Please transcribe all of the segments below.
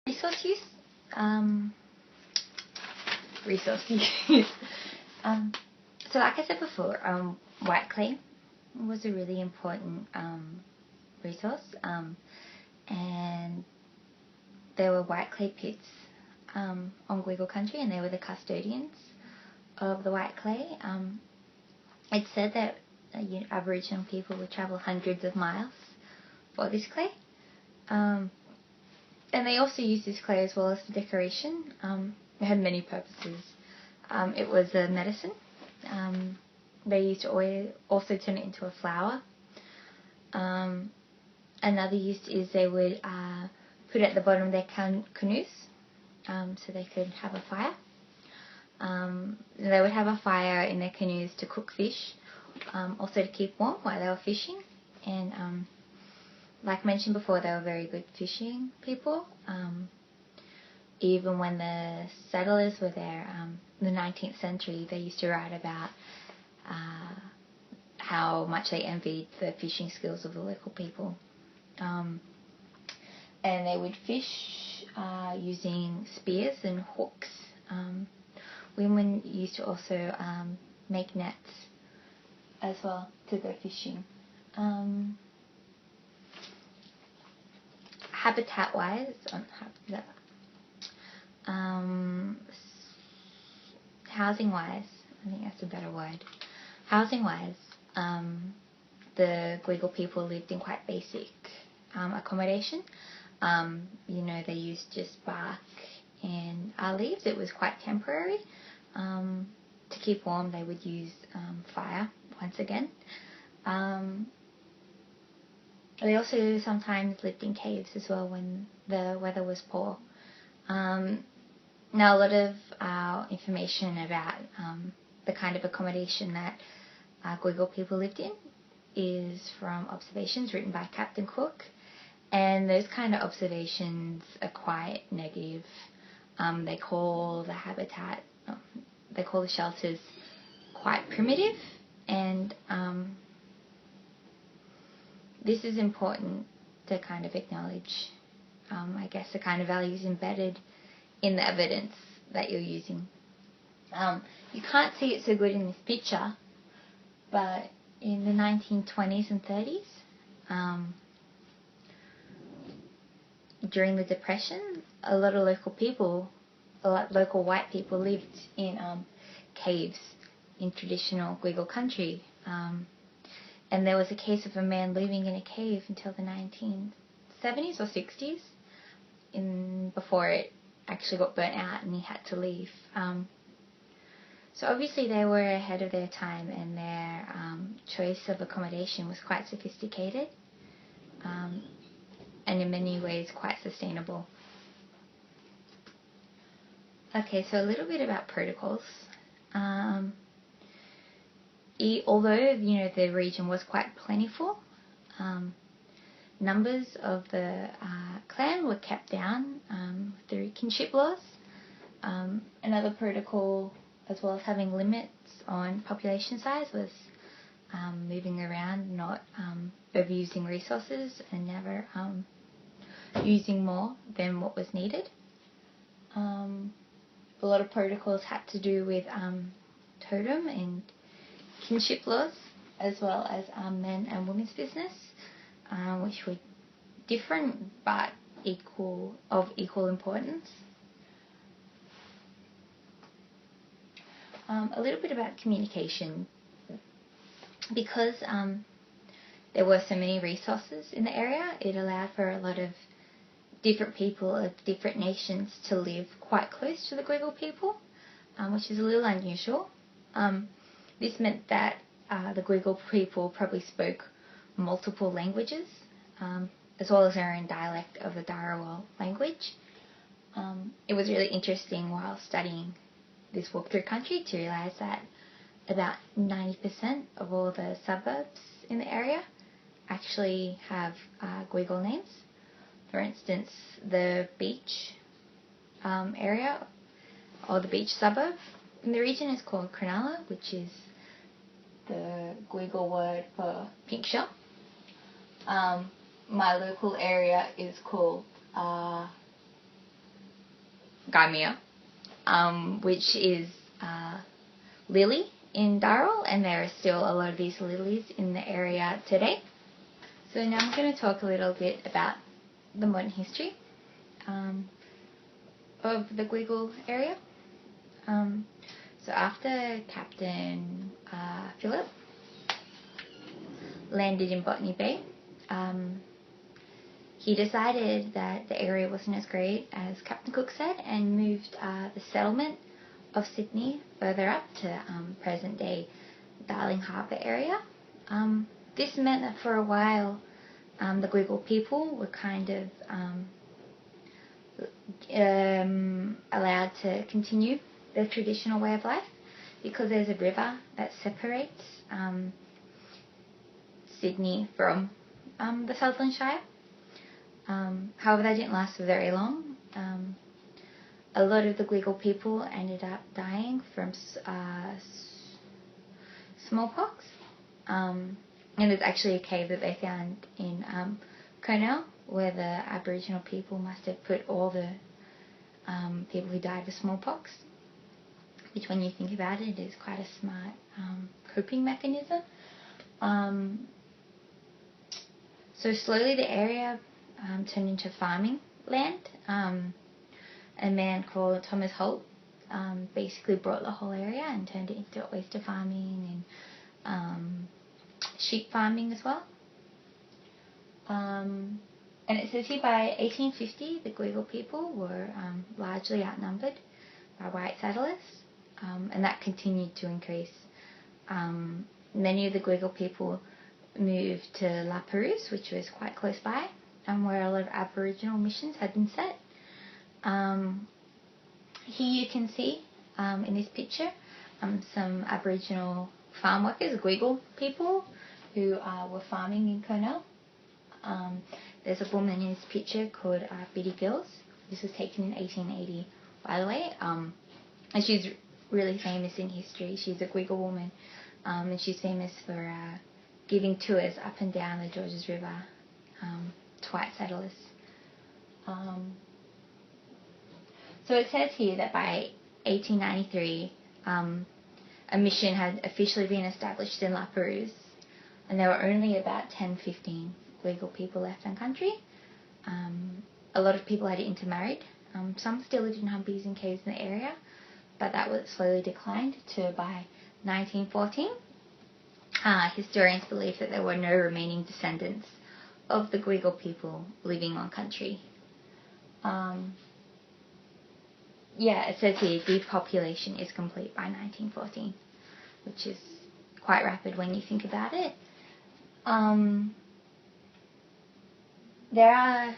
Resource use. Resource use. So like I said before, white clay was a really important resource, and there were white clay pits on Gweagal country, and they were the custodians of the white clay. It's said that Aboriginal people would travel hundreds of miles for this clay. And they also used this clay as well as for decoration. It had many purposes. It was a medicine. They used to also turn it into a flour. Another use is they would put it at the bottom of their canoes so they could have a fire. They would have a fire in their canoes to cook fish, also to keep warm while they were fishing. And like mentioned before, they were very good fishing people. Even when the settlers were there, in the 19th century, they used to write about how much they envied the fishing skills of the local people. And they would fish using spears and hooks. Women used to also make nets as well to go fishing. Habitat-wise, housing-wise, I think that's a better word. Housing-wise, the Gweagal people lived in quite basic accommodation. They used just bark and leaves. It was quite temporary. To keep warm, they would use fire once again. They also sometimes lived in caves as well when the weather was poor. Now, a lot of information about the kind of accommodation that Gweagal people lived in is from observations written by Captain Cook, and those kind of observations are quite negative. They call the shelters quite primitive, and this is important to kind of acknowledge, I guess, the kind of values embedded in the evidence that you're using. You can't see it so good in this picture, but in the 1920s and 30s, during the Depression, a lot of local white people lived in caves in traditional Gweagal country. And there was a case of a man living in a cave until the 1970s or 60s, before it actually got burnt out and he had to leave. So obviously they were ahead of their time, and their choice of accommodation was quite sophisticated, and in many ways quite sustainable. Okay, so a little bit about protocols. Although the region was quite plentiful, numbers of the clan were kept down through kinship laws. Another protocol, as well as having limits on population size, was moving around, not overusing resources, and never using more than what was needed. A lot of protocols had to do with totem and kinship laws, as well as men and women's business, which were different but of equal importance. A little bit about communication. Because there were so many resources in the area, it allowed for a lot of different people of different nations to live quite close to the Gweagal people, which is a little unusual. This meant that the Gweagal people probably spoke multiple languages, as well as their own dialect of the Dharawal language. It was really interesting while studying this walk through country to realise that about 90% of all the suburbs in the area actually have Gweagal names. For instance, the beach area, or the beach suburb in the region, is called Cronulla, which is the Gweagal word for pink shell. My local area is called Crimea, which is lily in Dharawal, and there are still a lot of these lilies in the area today. So now I'm going to talk a little bit about the modern history of the Gweagal area. So after Captain Phillip landed in Botany Bay, he decided that the area wasn't as great as Captain Cook said, and moved the settlement of Sydney further up to present-day Darling Harbour area. This meant that for a while the Gweagal people were kind of allowed to continue their traditional way of life, because there's a river that separates Sydney from the Sutherland Shire. However, that didn't last for very long. A lot of the Gweagal people ended up dying from smallpox. And there's actually a cave that they found in Cornell, where the Aboriginal people must have put all the people who died of smallpox, which, when you think about it, is quite a smart coping mechanism. So slowly the area turned into farming land. A man called Thomas Holt basically brought the whole area and turned it into oyster farming and sheep farming as well. And it says here by 1850 the Gweagal people were largely outnumbered by white settlers, and that continued to increase. Many of the Gweagal people moved to La Perouse, which was quite close by, and where a lot of Aboriginal missions had been set. Here you can see in this picture some Aboriginal farm workers, Gweagal people, who were farming in Cornell. There's a woman in this picture called Biddy Gills. This was taken in 1880, by the way, and she's really famous in history. She's a Gweagal woman, and she's famous for giving tours up and down the Georges River to white settlers. So it says here that by 1893 a mission had officially been established in La Perouse, and there were only about 10-15 Gweagal people left in country. A lot of people had intermarried. Some still lived in humpies and caves in the area, but that was slowly declined to by 1914. Historians believe that there were no remaining descendants of the Gweagal people living on country. It says here depopulation is complete by 1914, which is quite rapid when you think about it. There are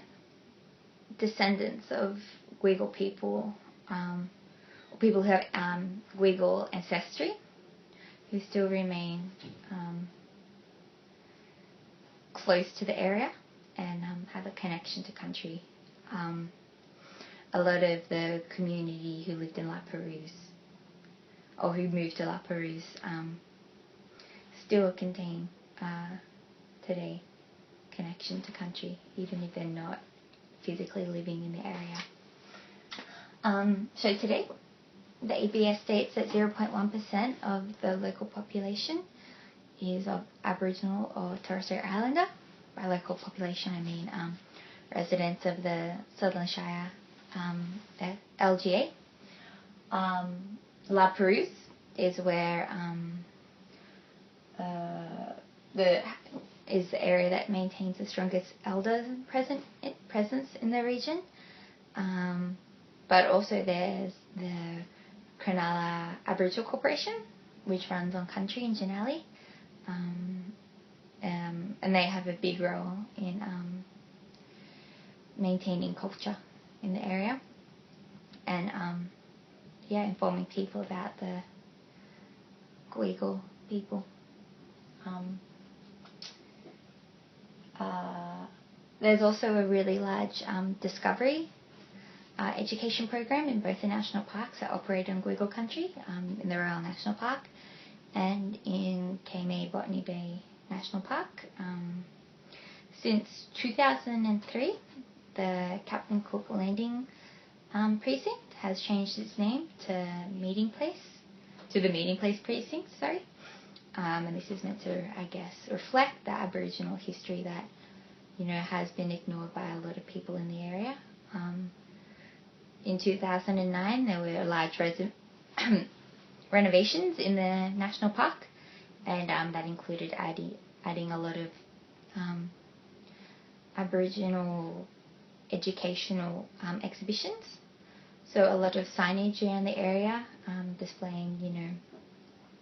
descendants of Gweagal people, people who have Gweagal ancestry, who still remain close to the area and have a connection to country. A lot of the community who lived in La Perouse, or who moved to La Perouse, still contain today connection to country, even if they're not physically living in the area. So today, the ABS states that 0.1% of the local population is of Aboriginal or Torres Strait Islander. By local population, I mean residents of the Sutherland Shire LGA. La Perouse is where is the area that maintains the strongest elder presence in the region. But also there's the Cronulla Aboriginal Corporation, which runs on country in Janelli. And they have a big role in maintaining culture in the area and informing people about the Gweagal people. There's also a really large discovery education program in both the national parks that operate on Gweagal country, in the Royal National Park and in Kaimai Botany Bay National Park. Since 2003, the Captain Cook Landing precinct has changed its name to the Meeting Place Precinct, sorry. And this is meant to, I guess, reflect the Aboriginal history that, has been ignored by a lot of people in the area. In 2009, there were large renovations in the national park, and that included adding a lot of Aboriginal educational exhibitions. So a lot of signage around the area displaying,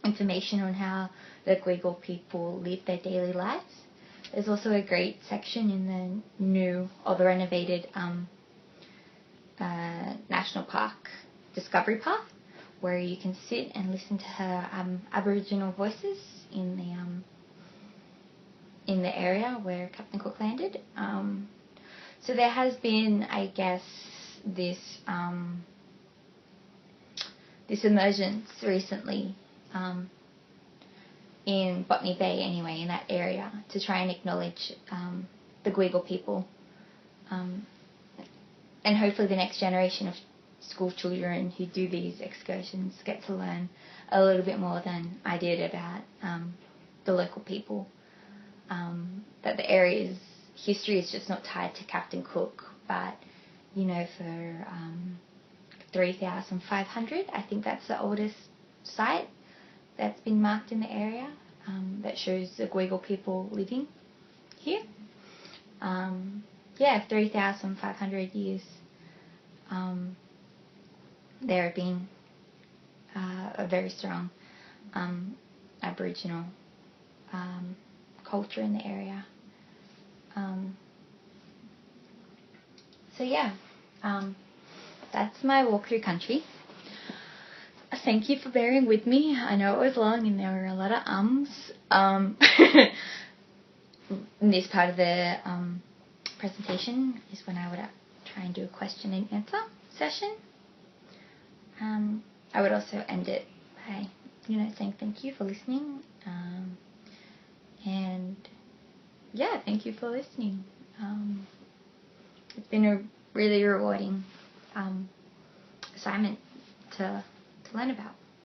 information on how the Gweagal people live their daily lives. There's also a great section in the renovated National Park Discovery Path, where you can sit and listen to her Aboriginal voices in the area where Captain Cook landed. So there has been, I guess, this emergence recently in Botany Bay, anyway, in that area, to try and acknowledge the Gweagal people, and hopefully the next generation of school children who do these excursions get to learn a little bit more than I did about the local people. That the area's history is just not tied to Captain Cook, but for 3,500, I think that's the oldest site that's been marked in the area that shows the Gweagal people living here. 3,500 years. There have been a very strong Aboriginal culture in the area. That's my walk through country. Thank you for bearing with me. I know it was long and there were a lot of in this part of the presentation is when I would try and do a question and answer session. I would also end it by, saying thank you for listening. Thank you for listening. It's been a really rewarding assignment to learn about.